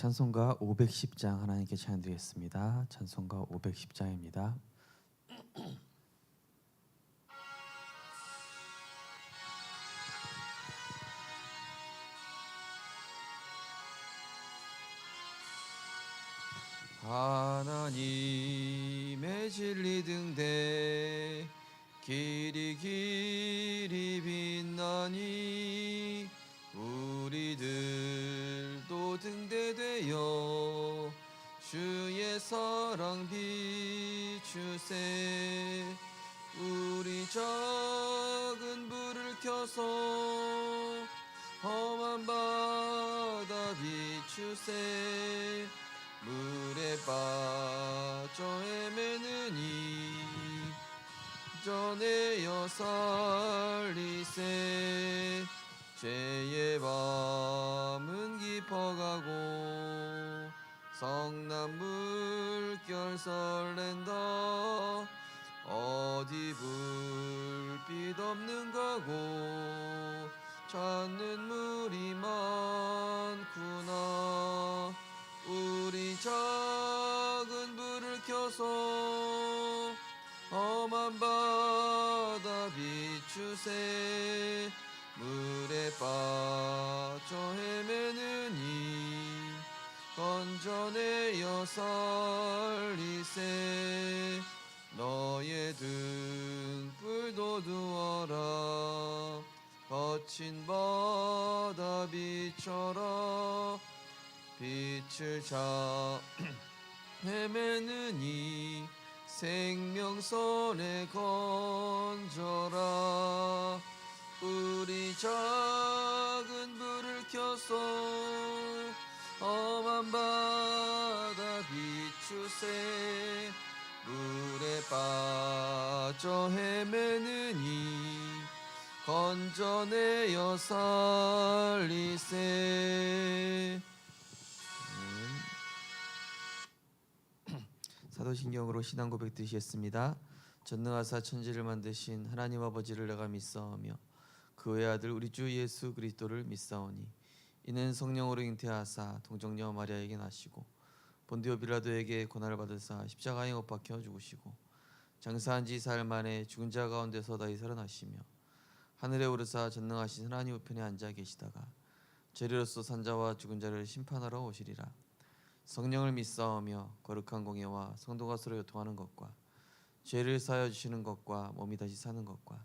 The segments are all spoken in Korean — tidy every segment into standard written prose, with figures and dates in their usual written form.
찬송가 510장 하나님께 찬양드리겠습니다. 찬송가 510장입니다. 하나님의 진리 등대 길이 빛나니 우리들도 등대되어 주의 사랑 비추세. 우리 작은 불을 켜서 험한 바다 비추세. 물에 빠져 헤매느니 전에여 살리세. 죄의 밤은 깊어가고 성난 물결 설렌다. 어디 불빛 없는 가고 찾는 물이 많구나. 우리 작은 불을 켜서 험한 바다 비추세. 물에 빠져 헤매느니 건져내어 살리세. 너의 등불도 두어라. 거친 바다 비춰라. 빛을 헤매느니 생명선에 건져라. 우리 작은 불을 켜서 험한 바다 비추세. 물에 빠져 헤매느니 건져내어 살리세. 사도신경으로 신앙 고백 드리겠습니다. 전능하사 천지를 만드신 하나님 아버지를 내가 믿사오며 그 외아들 우리 주 예수 그리스도를 믿사오니 이는 성령으로 잉태하사 동정녀 마리아에게 나시고 본디오 빌라도에게 고난을 받으사 십자가에 못 박혀 죽으시고 장사한 지 사흘 만에 죽은 자 가운데서 다시 살아나시며 하늘에 오르사 전능하신 하나님 우편에 앉아 계시다가 죄리로서 산자와 죽은 자를 심판하러 오시리라. 성령을 믿사오며 거룩한 공예와 성도가 서로 교통하는 것과 죄를 사하여 주시는 것과 몸이 다시 사는 것과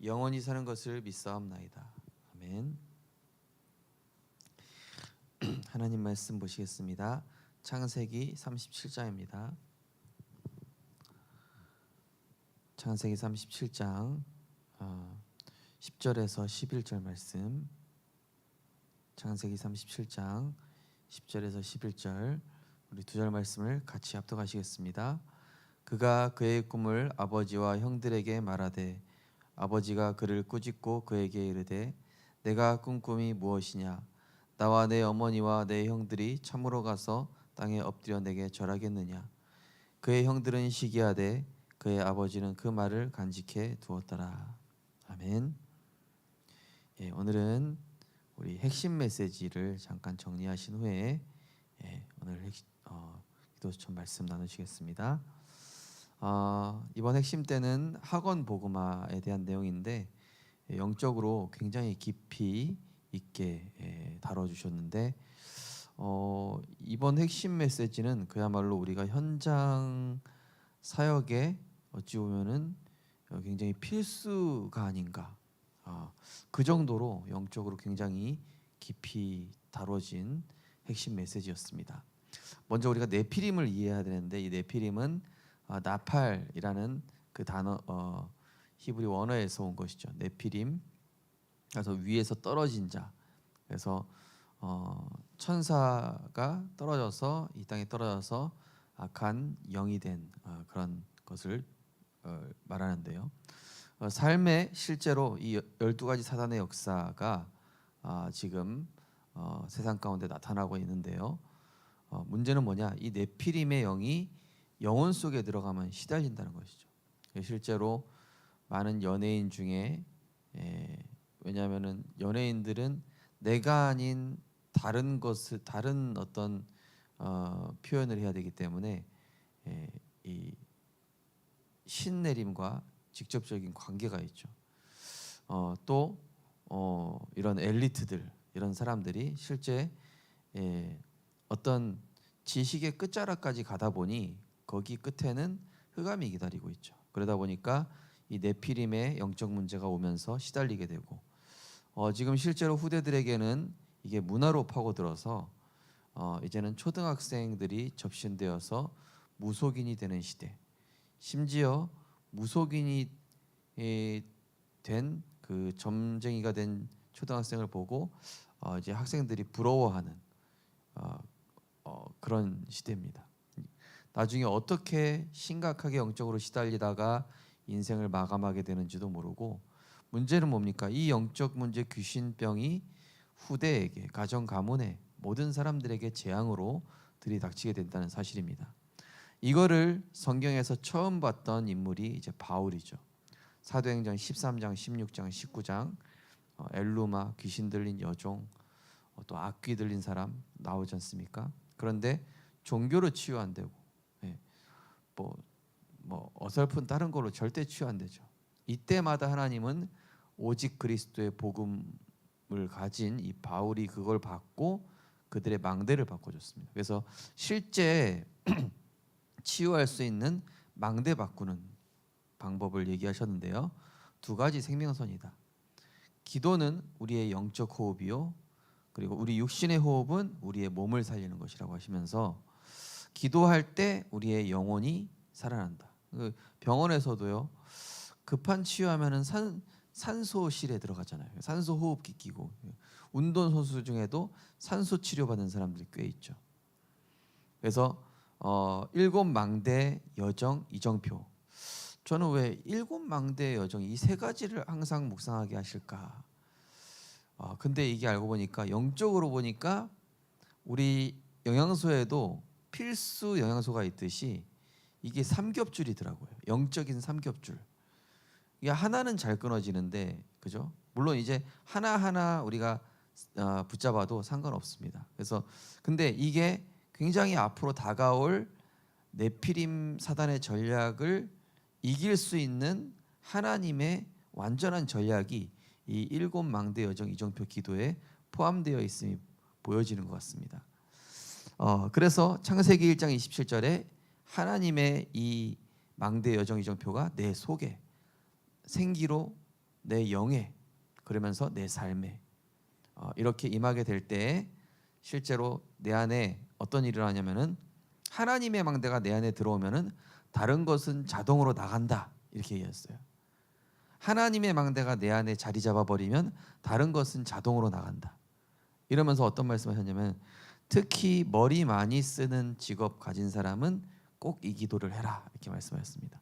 영원히 사는 것을 믿사옵나이다. 아멘. 하나님 말씀 보시겠습니다. 창세기 37장입니다. 창세기 37장 10절에서 11절 말씀. 창세기 37장 10절에서 11절 우리 두 절 말씀을 같이 합독하시겠습니다. 그가 그의 꿈을 아버지와 형들에게 말하되 아버지가 그를 꾸짖고 그에게 이르되 내가 꾼 꿈이 무엇이냐. 나와 내 어머니와 내 형들이 참으로 가서 땅에 엎드려 내게 절하겠느냐. 그의 형들은 시기하되 그의 아버지는 그 말을 간직해 두었더라. 아멘. 오늘은 우리 핵심 메시지를 잠깐 정리하신 후에 오늘 기도처럼 말씀 나누시겠습니다. 이번 핵심 때는 학원 복음화에 대한 내용인데 영적으로 굉장히 깊이 있게 다뤄주셨는데 이번 핵심 메시지는 그야말로 우리가 현장 사역에 어찌 보면은 굉장히 필수가 아닌가. 그 정도로 영적으로 굉장히 깊이 다뤄진 핵심 메시지였습니다. 먼저 우리가 네피림을 이해해야 되는데 이 네피림은 나팔이라는 그 단어 히브리 원어에서 온 것이죠. 네피림. 그래서 위에서 떨어진 자. 그래서 천사가 떨어져서 이 땅에 떨어져서 악한 영이 된 그런 것을 말하는데요. 삶에 실제로 이 12가지 사단의 역사가 지금 세상 가운데 나타나고 있는데요. 문제는 뭐냐? 이 네피림의 영이 영혼 속에 들어가면 시달린다는 것이죠. 실제로 많은 연예인 중에 왜냐하면은 연예인들은 내가 아닌 다른 어떤 표현을 해야 되기 때문에 이 신내림과 직접적인 관계가 있죠. 또 이런 엘리트들, 이런 사람들이 실제 어떤 지식의 끝자락까지 가다 보니 거기 끝에는 흑암이 기다리고 있죠. 그러다 보니까 이 네피림의 영적 문제가 오면서 시달리게 되고, 지금 실제로 후대들에게는 이게 문화로 파고들어서 이제는 초등학생들이 접신되어서 무속인이 되는 시대, 심지어 무속인이 된 그 점쟁이가 된 초등학생을 보고 이제 학생들이 부러워하는 그런 시대입니다. 나중에 어떻게 심각하게 영적으로 시달리다가 인생을 마감하게 되는지도 모르고, 문제는 뭡니까? 이 영적 문제, 귀신병이 후대에게, 가정 가문에, 모든 사람들에게 재앙으로 들이닥치게 된다는 사실입니다. 이거를 성경에서 처음 봤던 인물이 이제 바울이죠. 사도행전 13장, 16장, 19장 엘루마, 귀신 들린 여종, 또 악귀 들린 사람 나오지 않습니까? 그런데 종교로 치유 안 되고, 뭐 어설픈 다른 걸로 절대 치유 안 되죠. 이때마다 하나님은 오직 그리스도의 복음을 가진 이 바울이 그걸 받고 그들의 망대를 바꿔줬습니다. 그래서 실제 치유할 수 있는 망대 바꾸는 방법을 얘기하셨는데요. 두 가지 생명선이다. 기도는 우리의 영적 호흡이요, 그리고 우리 육신의 호흡은 우리의 몸을 살리는 것이라고 하시면서, 기도할 때 우리의 영혼이 살아난다. 병원에서도요, 급한 치유하면은 산소실에 들어가잖아요. 산소 호흡기 끼고, 운동 선수 중에도 산소 치료 받는 사람들이 꽤 있죠. 그래서 일곱 망대 여정 이정표. 저는 왜 일곱 망대 여정 이 세 가지를 항상 묵상하게 하실까? 근데 이게 알고 보니까 영적으로 보니까 우리 영양소에도 필수 영양소가 있듯이 이게 삼겹줄이더라고요. 영적인 삼겹줄. 이게 하나는 잘 끊어지는데, 그죠? 물론 이제 하나하나 우리가 붙잡아도 상관없습니다. 그래서 근데 이게 굉장히 앞으로 다가올 네피림 사단의 전략을 이길 수 있는 하나님의 완전한 전략이 이 일곱 망대 여정 이정표 기도에 포함되어 있음이 보여지는 것 같습니다. 그래서 창세기 1장 27절에 하나님의 이 망대 여정 이정표가 내 속에, 생기로, 내 영에, 그러면서 내 삶에 이렇게 임하게 될 때에 실제로 내 안에 어떤 일을 하냐면은, 하나님의 망대가 내 안에 들어오면은 다른 것은 자동으로 나간다, 이렇게 얘기했어요. 하나님의 망대가 내 안에 자리 잡아버리면 다른 것은 자동으로 나간다. 이러면서 어떤 말씀을 하셨냐면, 특히 머리 많이 쓰는 직업 가진 사람은 꼭 이 기도를 해라, 이렇게 말씀하셨습니다.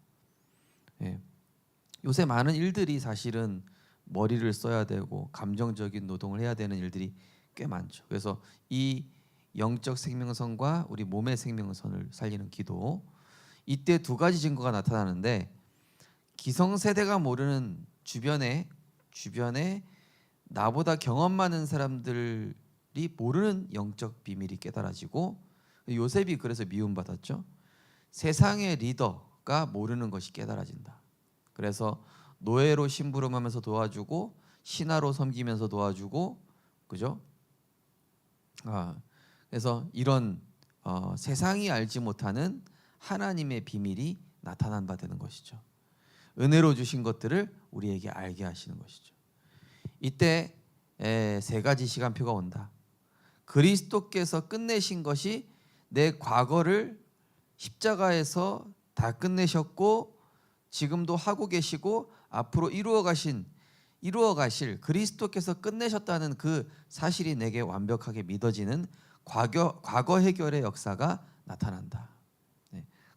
요새 많은 일들이 사실은 머리를 써야 되고 감정적인 노동을 해야 되는 일들이 꽤 많죠. 그래서 이 영적 생명선과 우리 몸의 생명선을 살리는 기도, 이때 두 가지 증거가 나타나는데, 기성세대가 모르는 주변에 나보다 경험 많은 사람들이 모르는 영적 비밀이 깨달아지고, 요셉이 그래서 미움받았죠. 세상의 리더가 모르는 것이 깨달아진다. 그래서 노예로 심부름하면서 도와주고, 신하로 섬기면서 도와주고, 그죠? 그래서 이런 세상이 알지 못하는 하나님의 비밀이 나타난 바 되는 것이죠. 은혜로 주신 것들을 우리에게 알게 하시는 것이죠. 이때 세 가지 시간표가 온다. 그리스도께서 끝내신 것이 내 과거를 십자가에서 다 끝내셨고, 지금도 하고 계시고 앞으로 이루어 가실 그리스도께서 끝내셨다는 그 사실이 내게 완벽하게 믿어지는 과거 해결의 역사가 나타난다.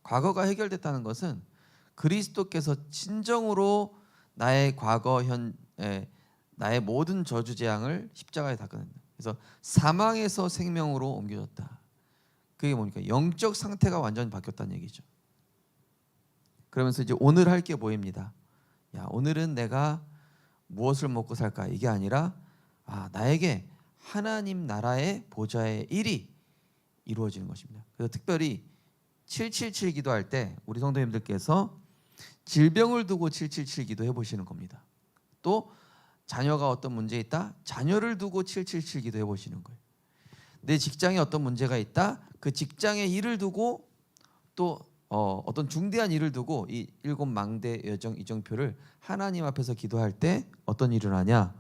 과거가 해결됐다는 것은 그리스도께서 진정으로 나의 과거 나의 모든 저주 재앙을 십자가에 다 끝낸다. 그래서 사망에서 생명으로 옮겨졌다. 그게 뭡니까? 영적 상태가 완전히 바뀌었다는 얘기죠. 그러면서 이제 오늘 할 게 보입니다. 오늘은 내가 무엇을 먹고 살까? 이게 아니라 나에게 하나님 나라의 보좌의 일이 이루어지는 것입니다. 그래서 특별히 777 기도할 때 우리 성도님들께서 질병을 두고 777 기도해 보시는 겁니다. 또 자녀가 어떤 문제 있다, 자녀를 두고 777 기도해 보시는 거예요. 내 직장에 어떤 문제가 있다, 그 직장의 일을 두고 또 어떤 중대한 일을 두고 이 7망대 여정 이정표를 하나님 앞에서 기도할 때 어떤 일을 하냐,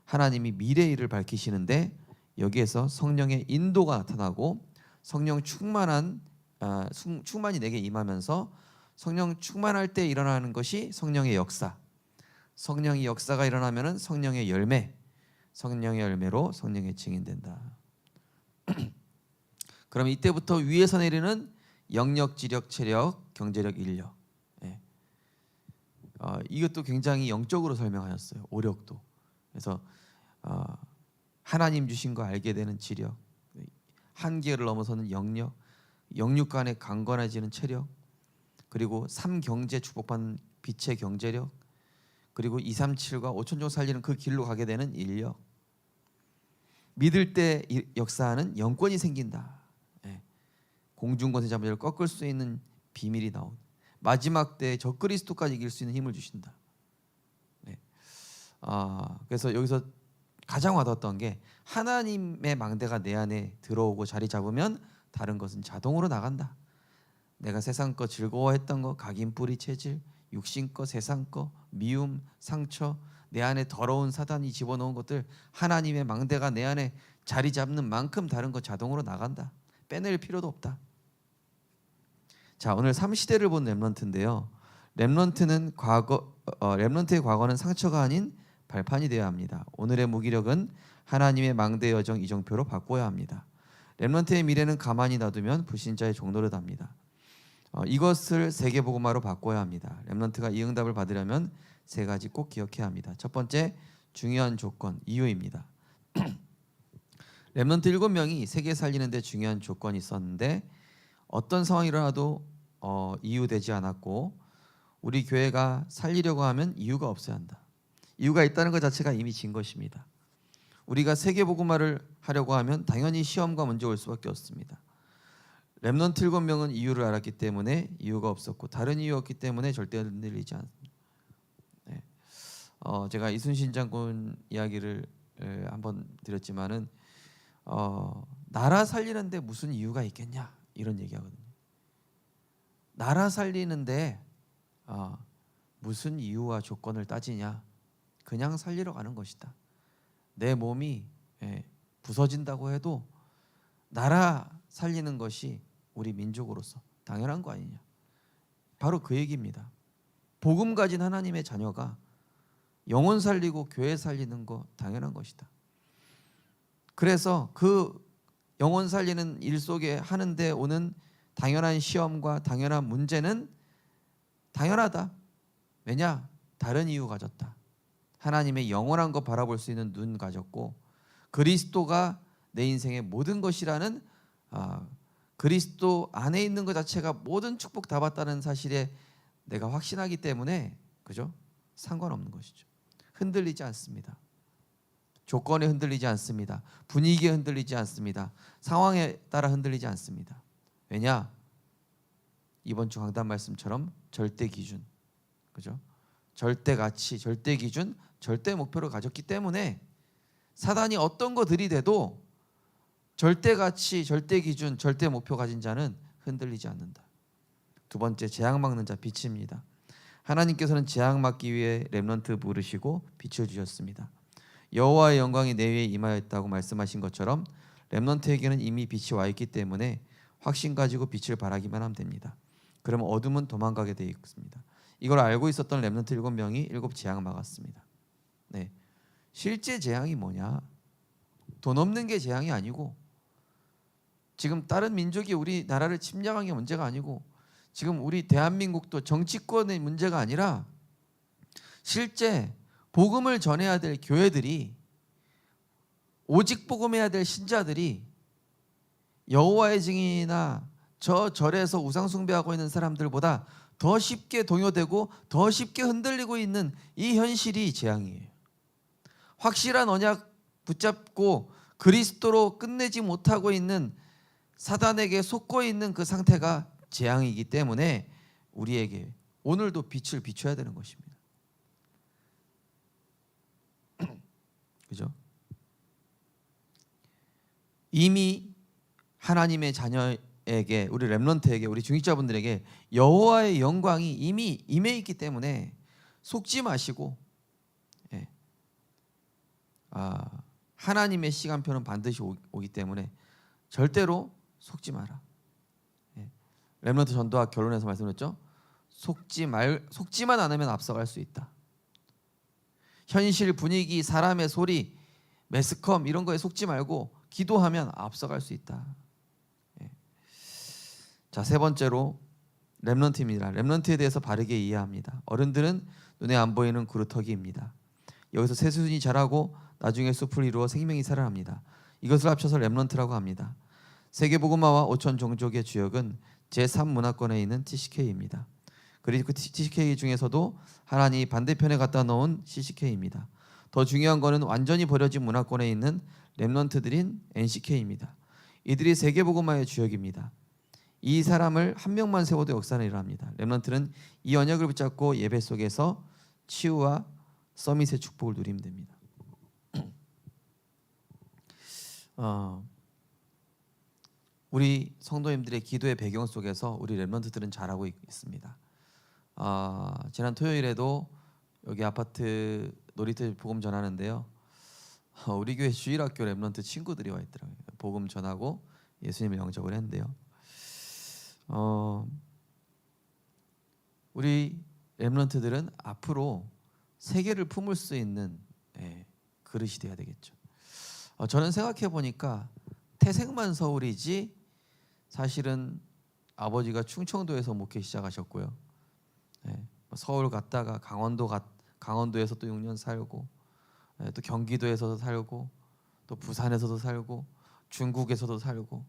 하나님이 미래 일을 밝히시는데 여기에서 성령의 인도가 나타나고 성령 충만이 내게 임하면서 성령 충만할 때 일어나는 것이 성령의 역사, 성령의 역사가 일어나면은 성령의 열매, 성령의 열매로 성령의 증인된다. 그럼 이때부터 위에서 내리는 영력, 지력, 체력, 경제력, 인력. 이것도 굉장히 영적으로 설명하셨어요. 오력도. 그래서 하나님 주신 거 알게 되는 지력, 한계를 넘어서는 영력, 영육 간에 강건해지는 체력, 그리고 3경제 축복받는 빛의 경제력, 그리고 237과 5천종 살리는 그 길로 가게 되는 인력, 믿을 때 역사하는 영권이 생긴다. 공중권세 자들을 꺾을 수 있는 비밀이 나온, 마지막 때에 적그리스도까지 이길 수 있는 힘을 주신다. 그래서 여기서 가장 와닿았던 게 하나님의 망대가 내 안에 들어오고 자리 잡으면 다른 것은 자동으로 나간다. 내가 세상 거 즐거워했던 거, 각인 뿌리 체질, 육신 거, 세상 거, 미움, 상처, 내 안에 더러운 사단이 집어넣은 것들, 하나님의 망대가 내 안에 자리 잡는 만큼 다른 거 자동으로 나간다. 빼낼 필요도 없다. 자, 오늘 3시대를 본 렘넌트인데요. 렘넌트의 과거는 상처가 아닌 발판이 되어야 합니다. 오늘의 무기력은 하나님의 망대 여정 이정표로 바꿔야 합니다. 렘넌트의 미래는 가만히 놔두면 불신자의 종노릇합니다. 이것을 세계복음화로 바꿔야 합니다. 렘넌트가 이 응답을 받으려면 3가지 꼭 기억해야 합니다. 첫 번째, 중요한 조건, 이유입니다. 렘넌트 7명이 세계 살리는 데 중요한 조건이 있었는데 어떤 상황이 일어나도 이유되지 않았고, 우리 교회가 살리려고 하면 이유가 없어야 한다. 이유가 있다는 것 자체가 이미 진 것입니다. 우리가 세계복음화를 하려고 하면 당연히 시험과 문제 올 수밖에 없습니다. 렘넌트 7명은 이유를 알았기 때문에 이유가 없었고, 다른 이유였기 때문에 절대 흔들리지 않습니다. 제가 이순신 장군 이야기를 한번 드렸지만은 나라 살리는데 무슨 이유가 있겠냐, 이런 얘기하거든요. 나라 살리는데 무슨 이유와 조건을 따지냐, 그냥 살리러 가는 것이다. 내 몸이 부서진다고 해도 나라 살리는 것이 우리 민족으로서 당연한 거 아니냐, 바로 그 얘기입니다. 복음 가진 하나님의 자녀가 영혼 살리고 교회 살리는 거 당연한 것이다. 그래서 그 영혼 살리는 일 속에 하는데 오는 당연한 시험과 당연한 문제는 당연하다. 왜냐? 다른 이유 가졌다. 하나님의 영원한 거 바라볼 수 있는 눈 가졌고, 그리스도가 내 인생의 모든 것이라는 그리스도 안에 있는 것 자체가 모든 축복 다 받다는 사실에 내가 확신하기 때문에, 그죠? 상관없는 것이죠. 흔들리지 않습니다. 조건에 흔들리지 않습니다. 분위기에 흔들리지 않습니다. 상황에 따라 흔들리지 않습니다. 왜냐? 이번 주 강단 말씀처럼 절대 기준, 그죠? 절대 가치, 절대 기준, 절대 목표를 가졌기 때문에 사단이 어떤 거 들이대도 절대 가치, 절대 기준, 절대 목표 가진 자는 흔들리지 않는다. 두 번째, 재앙 막는 자, 빛입니다. 하나님께서는 재앙 막기 위해 렘넌트 부르시고 빛을 주셨습니다. 여호와의 영광이 내 위에 임하였다고 말씀하신 것처럼 렘넌트에게는 이미 빛이 와 있기 때문에 확신 가지고 빛을 발하기만 하면 됩니다. 그러면 어둠은 도망가게 되어 있습니다. 이걸 알고 있었던 렘넌트 7명이 7 재앙 막았습니다. 실제 재앙이 뭐냐? 돈 없는 게 재앙이 아니고, 지금 다른 민족이 우리 나라를 침략한 게 문제가 아니고, 지금 우리 대한민국도 정치권의 문제가 아니라 실제 복음을 전해야 될 교회들이, 오직 복음해야 될 신자들이 여호와의 증인이나 저 절에서 우상 숭배하고 있는 사람들보다 더 쉽게 동요되고 더 쉽게 흔들리고 있는 이 현실이 재앙이에요. 확실한 언약 붙잡고 그리스도로 끝내지 못하고 있는 사단에게 속고 있는 그 상태가 재앙이기 때문에 우리에게 오늘도 빛을 비춰야 되는 것입니다. 그죠? 이미 하나님의 자녀에게, 우리 렘넌트에게, 우리 중직자분들에게 여호와의 영광이 이미 임해 있기 때문에 속지 마시고, 하나님의 시간표는 반드시 오기 때문에 절대로 속지 마라. 렘넌트 전도학 결론에서 말씀드렸죠. 속지만 않으면 앞서갈 수 있다. 현실, 분위기, 사람의 소리, 매스컴 이런 거에 속지 말고 기도하면 앞서갈 수 있다. 자, 세 번째로 렘넌트입니다. 렘넌트에 대해서 바르게 이해합니다. 어른들은 눈에 안 보이는 그루터기입니다. 여기서 새수순이 자라고 나중에 숲을 이루어 생명이 살아납니다. 이것을 합쳐서 렘넌트라고 합니다. 세계복음화와 5천 종족의 주역은 제3문화권에 있는 TCK입니다. 그리고 그 TCK 중에서도 하나님이 반대편에 갖다 놓은 CCK입니다. 더 중요한 것은 완전히 버려진 문화권에 있는 렘넌트들인 NCK입니다. 이들이 세계복음화의 주역입니다. 이 사람을 한 명만 세워도 역사는 일어납니다. 렘넌트는 이 언약을 붙잡고 예배 속에서 치유와 서밋의 축복을 누리면 됩니다. 우리 성도님들의 기도의 배경 속에서 우리 렘넌트들은 잘하고 있습니다. 지난 토요일에도 여기 아파트 놀이터 복음 전하는데요. 우리 교회 주일학교 렘넌트 친구들이 와 있더라고요. 복음 전하고 예수님의 영접을 했는데요. 우리 렘넌트들은 앞으로 세계를 품을 수 있는 그릇이 돼야 되겠죠. 저는 생각해 보니까 태생만 서울이지 사실은 아버지가 충청도에서 목회 시작하셨고요. 서울 갔다가 강원도에서 또 6년 살고, 또 경기도에서도 살고, 또 부산에서도 살고, 중국에서도 살고.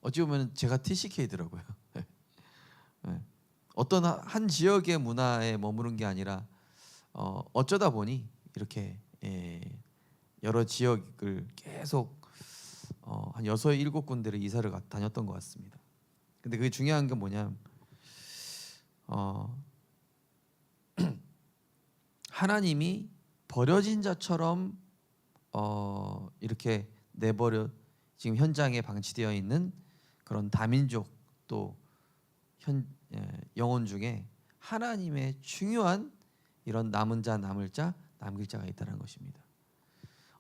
어찌 보면 제가 TCK더라고요. 어떤 한 지역의 문화에 머무른 게 아니라 어쩌다 보니 이렇게 여러 지역을 계속 한 6, 7군데를 이사를 다녔던 것 같습니다. 근데 그게 중요한 게 뭐냐면 하나님이 버려진 자처럼 이렇게 내버려 지금 현장에 방치되어 있는 그런 다민족 또 영혼 중에 하나님의 중요한 이런 남은 자, 남을 자, 남길 자가 있다는 것입니다.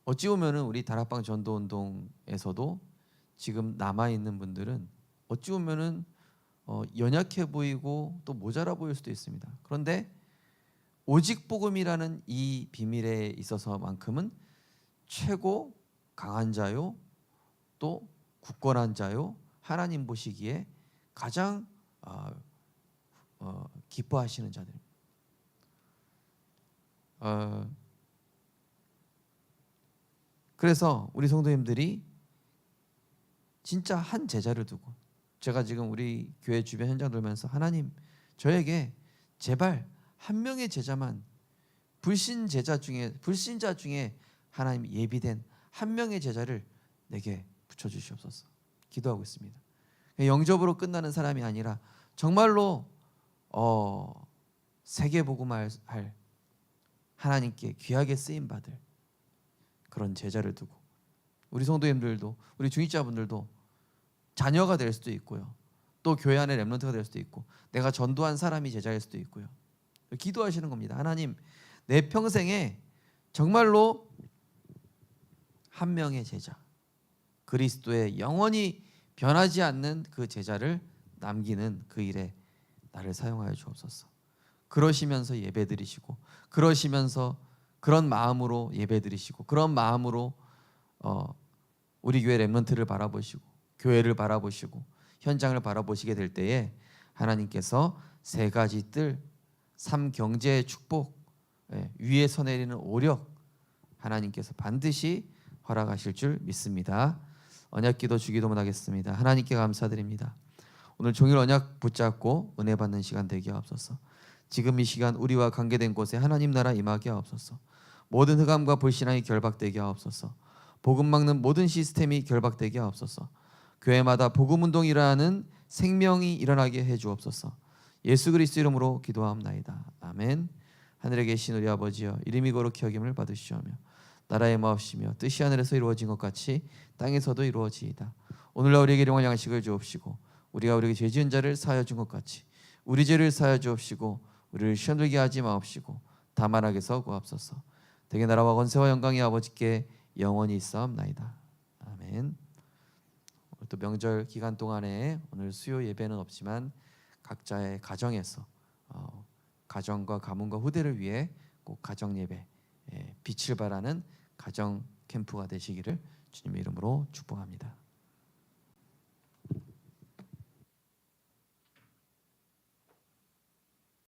어찌 보면은 우리 다락방 전도운동에서도 지금 남아 있는 분들은 어찌 보면은 연약해 보이고 또 모자라 보일 수도 있습니다. 그런데 오직 복음이라는 이 비밀에 있어서만큼은 최고 강한 자요, 또 굳건한 자요, 하나님 보시기에 가장 기뻐하시는 자들입니다. 그래서 우리 성도님들이 진짜 한 제자를 두고, 제가 지금 우리 교회 주변 현장 돌면서 하나님 저에게 제발 한 명의 제자만, 불신자 중에 하나님 예비된 한 명의 제자를 내게 붙여주시옵소서 기도하고 있습니다. 영접으로 끝나는 사람이 아니라 정말로 세계복음할 하나님께 귀하게 쓰임받을 그런 제자를 두고, 우리 성도님들도, 우리 중직자분들도 자녀가 될 수도 있고요, 또 교회 안에 렘넌트가 될 수도 있고, 내가 전도한 사람이 제자일 수도 있고요. 기도하시는 겁니다. 하나님, 내 평생에 정말로 한 명의 제자, 그리스도의 영원히 변하지 않는 그 제자를 남기는 그 일에 나를 사용하여 주옵소서. 그러시면서 예배드리시고, 그러시면서 그런 마음으로 예배드리시고, 그런 마음으로 우리 교회 렘넌트를 바라보시고, 교회를 바라보시고, 현장을 바라보시게 될 때에 하나님께서 세 가지 뜰, 3경제의 축복, 위에서 내리는 오력, 하나님께서 반드시 허락하실 줄 믿습니다. 언약기도 주기도문 하겠습니다. 하나님께 감사드립니다. 오늘 종일 언약 붙잡고 은혜 받는 시간 되게 하옵소서. 지금 이 시간 우리와 관계된 곳에 하나님 나라 임하게 하옵소서. 모든 흑암과 불신앙이 결박되게 하옵소서. 복음 막는 모든 시스템이 결박되게 하옵소서. 교회마다 복음 운동이라는 생명이 일어나게 해 주옵소서. 예수 그리스도 이름으로 기도하옵나이다. 아멘. 하늘에 계신 우리 아버지여, 이름이 거룩히 여김을 받으시오며 나라의 마옵시며 뜻이 하늘에서 이루어진 것 같이 땅에서도 이루어지이다. 오늘날 우리에게 일용할 양식을 주옵시고 우리가 우리에게 죄 지은 자를 사하여 준 것 같이 우리 죄를 사하여 주옵시고 우리를 시험 들게 하지 마옵시고 다만 악에서 구하옵소서. 대개 나라와 권세와 영광이 아버지께 영원히 있사옵나이다. 아멘. 또 명절 기간 동안에 오늘 수요 예배는 없지만 각자의 가정에서 가정과 가문과 후대를 위해 꼭 가정 예배, 빛을 발하는 가정 캠프가 되시기를 주님의 이름으로 축복합니다.